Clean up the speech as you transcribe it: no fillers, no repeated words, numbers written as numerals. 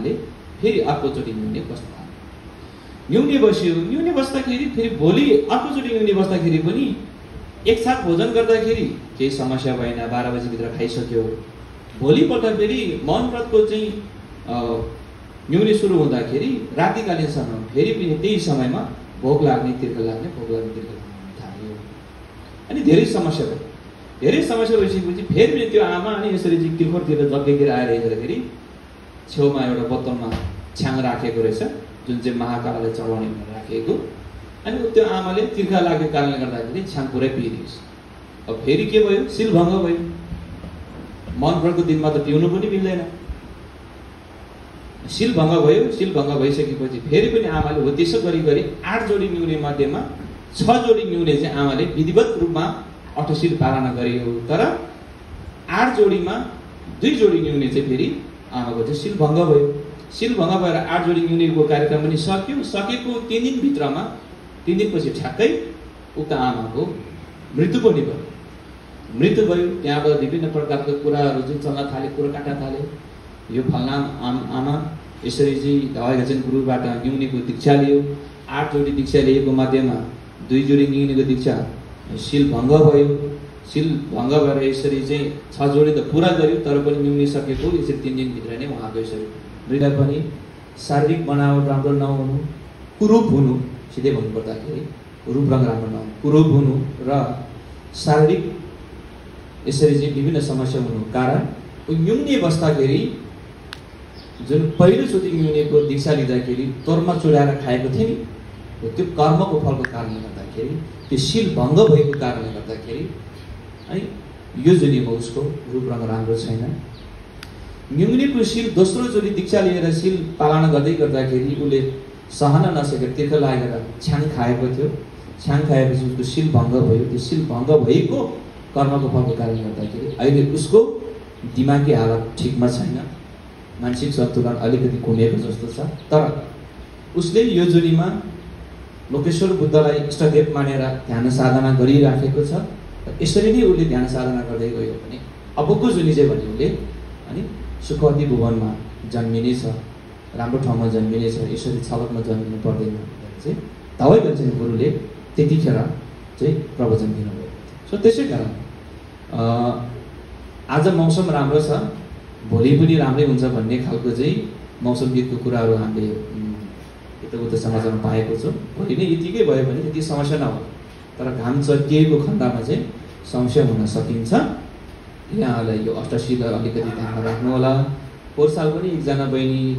आमाले फेरि अर्कोचोटि न्युने बस्नु थाल्यो। न्युने बस्यो, न्युने बस्दाखेरि फेरि भोलि अर्कोचोटि न्युने बस्दाखेरि पनि एकसाथ भोजन गर्दाखेरि केही समस्या भएन, 12 बजीभित्र खाइसक्यो। भोलिपल्ट फेरि मौन व्रतको चाहिँ न्युने सुरु हुँदाखेरि रातिकालीनसम्म फेरि पनि त्यही समयमा भोक लाग्ने, तिर्खा लाग्ने, भोक लाग्ने, तिर्खा लाग्ने थाल्यो। अनि धेरै समस्या भयो। धेरै समस्या भइसकेपछि फेरि पनि त्यो आमा अनि यसरी चाहिँ तिर्खोरतिर जग्गैतिर आएर हेर्दाखेरि छेउमा एउटा बोतलमा छ्याङ राखेको रहेछ, जुन चाहिँ महाकाललाई चढाउने भनेर राखेको। अनि त्यो आमाले तिर्खा लागेको कारणले गर्दाखेरि छ्याङ पुरै पिइदिएछ। अब फेरि के भयो? शिलभङ्ग भयो। मौन व्रतको दिनमा त पिउनु पनि मिल्दैन। शिलभङ्ग भयो। शिलभङ्ग भइसकेपछि फेरि पनि आमाले हो त्यसो गरी 8 जोडी न्युने मध्येमा 6 जोडी न्युने चाहिँ आमाले विधिवत रूपमा अठशिल पालना गरियो। तर 8 जोडीमा 2 जोडी न्युने चाहिँ फेरि आमाको चाहिँ शिलभङ्ग भयो। शिलभङ्ग भएर 8 जोडी न्युनेको कार्यक्रम पनि सक्यो। सकेको 3 दिनभित्रमा 3 दिनपछि ठ्याक्कै उक्त आमाको मृत्यु पनि भयो। मृत्यु भयो। त्यहाँबाट विभिन्न प्रकारको कुराहरू चाहिँ चल्न थाले, कुरो काट्न थाले। यो फलना आमा यसरी चाहिँ हवाईघाचन गुरुबाट न्युनेको दीक्षा लियो। 8 जोडी दीक्षा लिएको मध्येमा 2 जोडी न्युनेको दीक्षा शिलभङ्ग भयो। शिलभङ्ग भएर यसरी चाहिँ 6 जोडी त पुरा गर्यो, तर पनि न्युने सकेको यसरी 3 दिनभित्र नै उहाँको यसरी मृत्यु पनि। शारीरिक बनावट राम्रो नहुनु, कुरूप हुनु, सिधै भन्नुपर्दाखेरि रूप रङ राम्रो नहुनु, कुरूप हुनु र शारीरिक यसरी चाहिँ विभिन्न समस्या हुनु कारण न्युने बस्दाखेरि जुन पहिलोचोटि न्युनेको दीक्षा लिँदाखेरि तोरमा चुडाएर खाएको थियो नि, त्यो कर्मको फलको कारणले गर्दाखेरि, त्यो शिलभङ्ग भएको कारणले गर्दाखेरि है यो जुनीमा उसको रूप रङ राम्रो छैन। न्युनेको शिल दोस्रोचोटि दीक्षा लिएर शिल पालना गर्दै गर्दाखेरि उसले सहन नसकेर तिर्खा लागेर छ्याङ खाएको थियो। छ्याङ खाएपछि उसको शिलभङ्ग भयो। त्यो शिलभङ्ग भएको कर्मको फलको कारणले गर्दाखेरि अहिले उसको दिमागी हालत ठिकमा छैन, मानसिक सन्तुलन अलिकति घुमेको जस्तो छ। तर उसले यो जोडीमा लोकेश्वर बुद्धलाई इष्टदेव मानेर ध्यान साधना गरिराखेको छ। यसरी नै उसले ध्यान साधना गर्दै गयो भने अबको जुनी चाहिँ भने उसले अनि सुखवती भुवनमा जन्मिनेछ, राम्रो ठाउँमा जन्मिनेछ, यसरी छलकमा जन्मिनु पर्दैन भनेर चाहिँ धवै गन्छन् गुरुले त्यतिखेर चाहिँ प्रवचन दिनुभयो। सो त्यसै कारण आज मौसम राम्रो छ, भोलि पनि राम्रै हुन्छ भन्ने खालको चाहिँ मौसमविदको कुराहरू हामीले यताउता समाचारमा पाएको छौँ। भोलि नै यतिकै भयो भने त्यति समस्या नहोला, तर घाम चर्किएको खण्डमा चाहिँ समस्या हुन सकिन्छ। यहाँलाई यो अष्टशिल अलिकति ध्यानमा राख्नु होला। पोहोर साल पनि एकजना बहिनी